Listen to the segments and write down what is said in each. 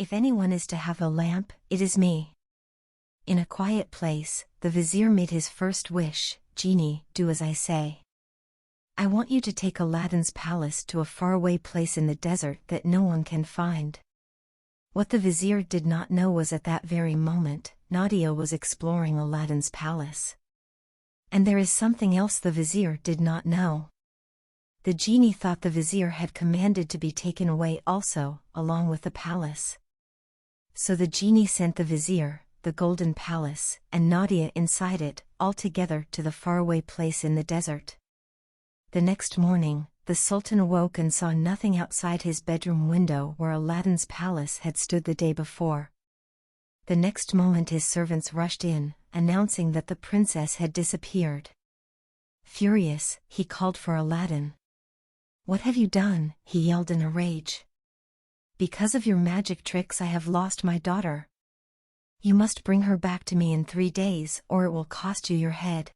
If anyone is to have a lamp, it is me." In a quiet place, the vizier made his first wish. "Genie, do as I say. I want you to take Aladdin's palace to a faraway place in the desert that no one can find." What the vizier did not know was at that very moment, Nadia was exploring Aladdin's palace. And there is something else the vizier did not know. The genie thought the vizier had commanded to be taken away also, along with the palace. So the genie sent the vizier, the golden palace, and Nadia inside it, all together to the faraway place in the desert. The next morning, the Sultan awoke and saw nothing outside his bedroom window where Aladdin's palace had stood the day before. The next moment his servants rushed in, announcing that the princess had disappeared. Furious, he called for Aladdin. "What have you done?" he yelled in a rage. "Because of your magic tricks I have lost my daughter. You must bring her back to me in 3 days or it will cost you your head."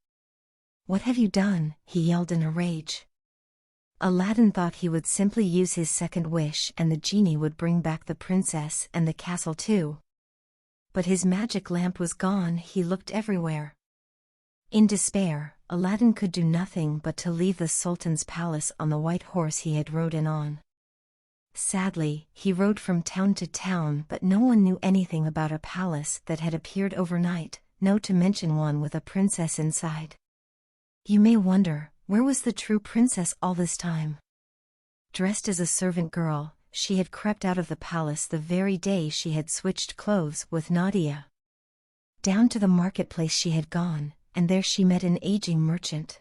"What have you done?" he yelled in a rage. Aladdin thought he would simply use his second wish and the genie would bring back the princess and the castle too. But his magic lamp was gone. He looked everywhere. In despair, Aladdin could do nothing but to leave the Sultan's palace on the white horse he had ridden on. Sadly, he rode from town to town, but no one knew anything about a palace that had appeared overnight, no to mention one with a princess inside. You may wonder, where was the true princess all this time? Dressed as a servant girl, she had crept out of the palace the very day she had switched clothes with Nadia. Down to the marketplace she had gone, and there she met an aging merchant.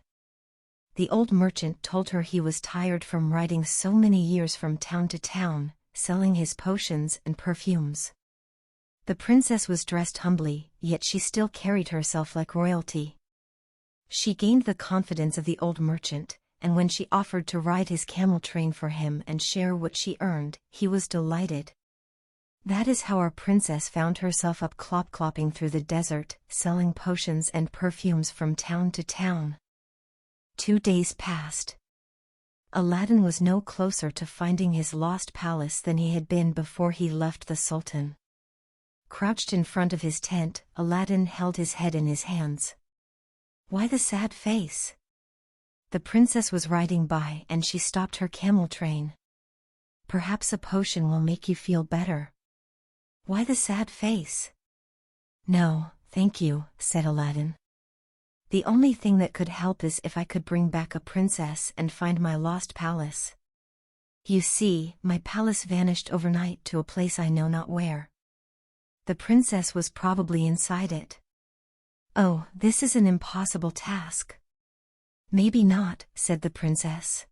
The old merchant told her he was tired from riding so many years from town to town, selling his potions and perfumes. The princess was dressed humbly, yet she still carried herself like royalty. She gained the confidence of the old merchant, and when she offered to ride his camel train for him and share what she earned, he was delighted. That is how our princess found herself up clopping through the desert, selling potions and perfumes from town to town. 2 days passed. Aladdin was no closer to finding his lost palace than he had been before he left the Sultan. Crouched in front of his tent, Aladdin held his head in his hands. Why the sad face? The princess was riding by and she stopped her camel train. Perhaps a potion will make you feel better. Why the sad face? No, thank you, said Aladdin. The only thing that could help is if I could bring back a princess and find my lost palace. You see, my palace vanished overnight to a place I know not where. The princess was probably inside it. Oh, this is an impossible task. Maybe not, said the princess.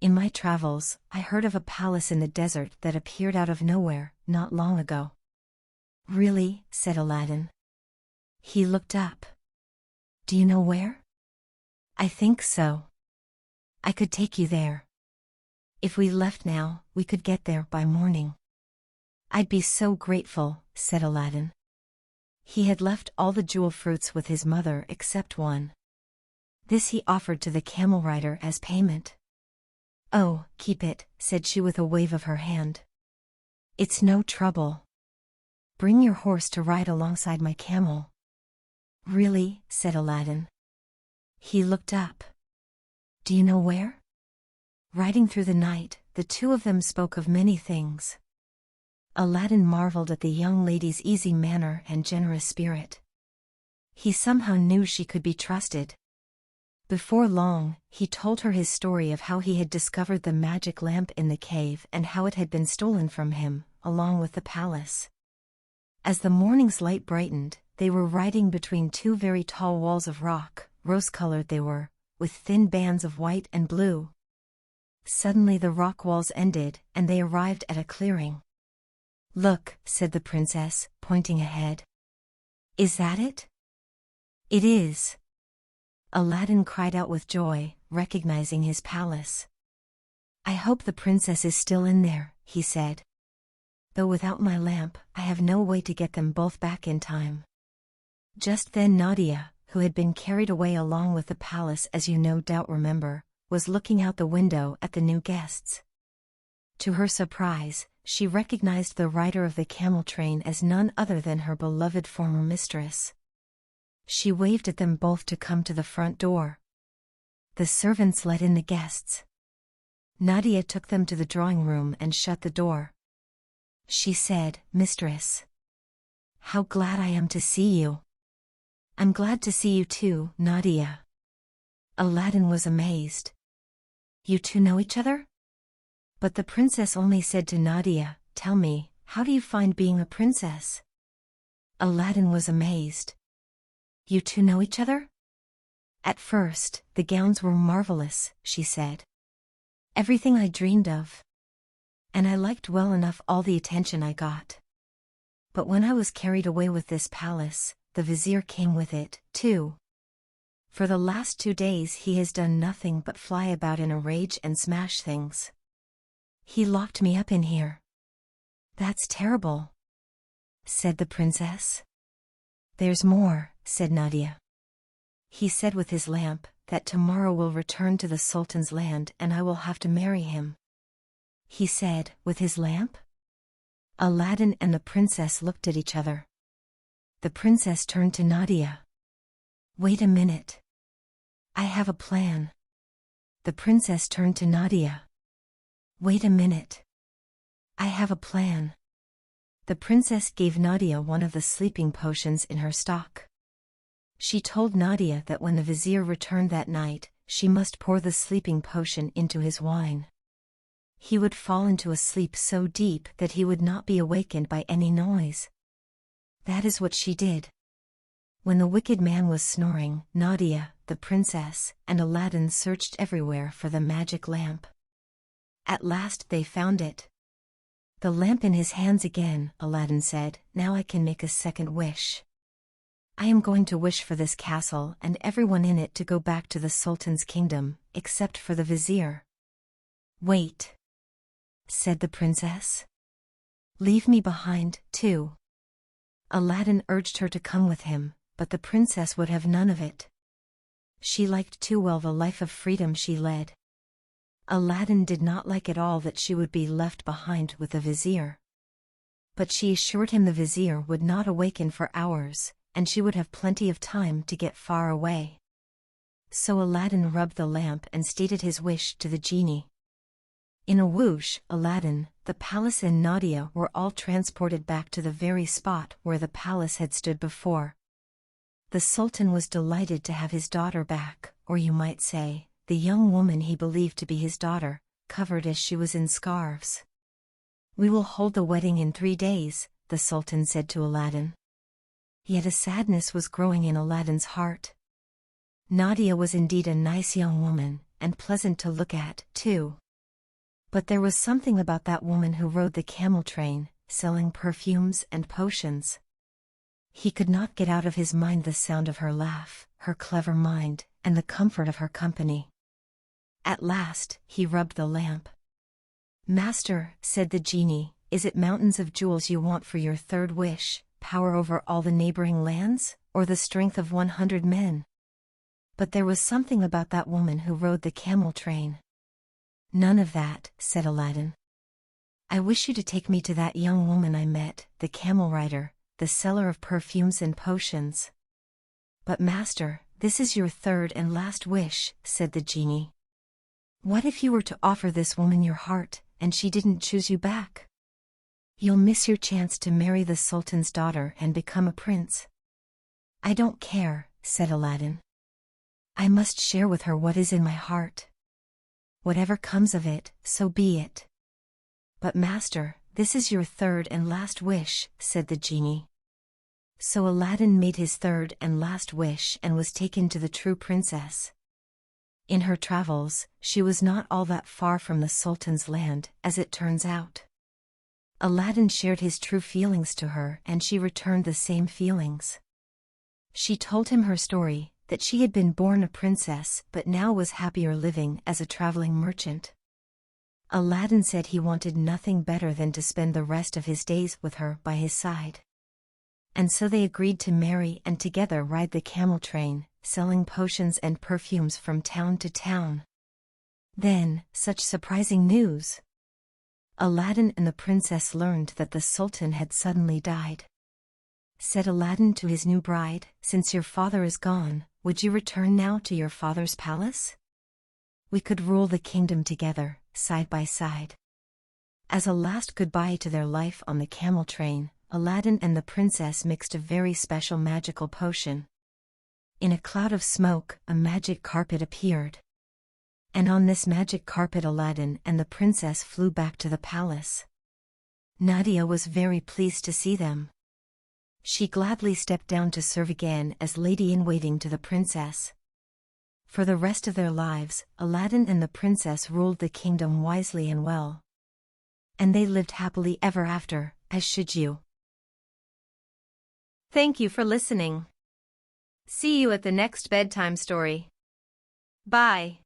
In my travels, I heard of a palace in the desert that appeared out of nowhere, not long ago. Really, said Aladdin. He looked up. Do you know where? I think so. I could take you there. If we left now, we could get there by morning. I'd be so grateful, said Aladdin. He had left all the jewel fruits with his mother except one. This he offered to the camel rider as payment. Oh, keep it, said she with a wave of her hand. It's no trouble. Bring your horse to ride alongside my camel. Really, said Aladdin. He looked up. Do you know where? Riding through the night, the two of them spoke of many things. Aladdin marveled at the young lady's easy manner and generous spirit. He somehow knew she could be trusted. Before long, he told her his story of how he had discovered the magic lamp in the cave and how it had been stolen from him, along with the palace. As the morning's light brightened, they were riding between two very tall walls of rock, rose-colored they were, with thin bands of white and blue. Suddenly the rock walls ended, and they arrived at a clearing. Look, said the princess, pointing ahead. Is that it? It is. Aladdin cried out with joy, recognizing his palace. I hope the princess is still in there, he said. Though without my lamp, I have no way to get them both back in time. Just then Nadia, who had been carried away along with the palace as you no doubt remember, was looking out the window at the new guests. To her surprise, she recognized the rider of the camel train as none other than her beloved former mistress. She waved at them both to come to the front door. The servants let in the guests. Nadia took them to the drawing room and shut the door. She said, "Mistress, how glad I am to see you." "I'm glad to see you too, Nadia." Aladdin was amazed. "You two know each other?" But the princess only said to Nadia, "Tell me, how do you find being a princess?" Aladdin was amazed. "You two know each other?" "At first, the gowns were marvelous," she said. "Everything I dreamed of. And I liked well enough all the attention I got. But when I was carried away with this palace, the vizier came with it, too. For the last 2 days he has done nothing but fly about in a rage and smash things. He locked me up in here." "That's terrible," said the princess. "There's more," said Nadia. "He said with his lamp, that tomorrow we'll return to the Sultan's land and I will have to marry him." "He said, with his lamp?" Aladdin and the princess looked at each other. The princess turned to Nadia. "Wait a minute. I have a plan." The princess turned to Nadia. "Wait a minute. I have a plan." The princess gave Nadia one of the sleeping potions in her stock. She told Nadia that when the vizier returned that night, she must pour the sleeping potion into his wine. He would fall into a sleep so deep that he would not be awakened by any noise. That is what she did. When the wicked man was snoring, Nadia, the princess, and Aladdin searched everywhere for the magic lamp. At last they found it. "The lamp in his hands again," Aladdin said. "Now I can make a second wish. I am going to wish for this castle and everyone in it to go back to the Sultan's kingdom, except for the vizier." "Wait," said the princess. "Leave me behind, too." Aladdin urged her to come with him, but the princess would have none of it. She liked too well the life of freedom she led. Aladdin did not like at all that she would be left behind with the vizier. But she assured him the vizier would not awaken for hours, and she would have plenty of time to get far away. So Aladdin rubbed the lamp and stated his wish to the genie. In a whoosh, Aladdin, the palace and Nadia were all transported back to the very spot where the palace had stood before. The Sultan was delighted to have his daughter back, or you might say, the young woman he believed to be his daughter, covered as she was in scarves. "We will hold the wedding in 3 days," the Sultan said to Aladdin. Yet a sadness was growing in Aladdin's heart. Nadia was indeed a nice young woman, and pleasant to look at, too. But there was something about that woman who rode the camel train, selling perfumes and potions. He could not get out of his mind the sound of her laugh, her clever mind, and the comfort of her company. At last, he rubbed the lamp. "Master," said the genie, "is it mountains of jewels you want for your third wish, power over all the neighboring lands, or the strength of 100 men?" But there was something about that woman who rode the camel train. "None of that," said Aladdin. "I wish you to take me to that young woman I met, the camel rider, the seller of perfumes and potions." "But master, this is your third and last wish," said the genie. "What if you were to offer this woman your heart, and she didn't choose you back? You'll miss your chance to marry the Sultan's daughter and become a prince." "I don't care," said Aladdin. "I must share with her what is in my heart. Whatever comes of it, so be it." "But master, this is your third and last wish," said the genie. So Aladdin made his third and last wish and was taken to the true princess. In her travels, she was not all that far from the Sultan's land, as it turns out. Aladdin shared his true feelings to her and she returned the same feelings. She told him her story, that she had been born a princess but now was happier living as a traveling merchant. Aladdin said he wanted nothing better than to spend the rest of his days with her by his side. And so they agreed to marry and together ride the camel train, selling potions and perfumes from town to town. Then, such surprising news! Aladdin and the princess learned that the sultan had suddenly died. Said Aladdin to his new bride, "Since your father is gone, would you return now to your father's palace? We could rule the kingdom together, side by side." As a last goodbye to their life on the camel train, Aladdin and the princess mixed a very special magical potion. In a cloud of smoke, a magic carpet appeared. And on this magic carpet Aladdin and the princess flew back to the palace. Nadia was very pleased to see them. She gladly stepped down to serve again as lady-in-waiting to the princess. For the rest of their lives, Aladdin and the princess ruled the kingdom wisely and well. And they lived happily ever after, as should you. Thank you for listening. See you at the next bedtime story. Bye.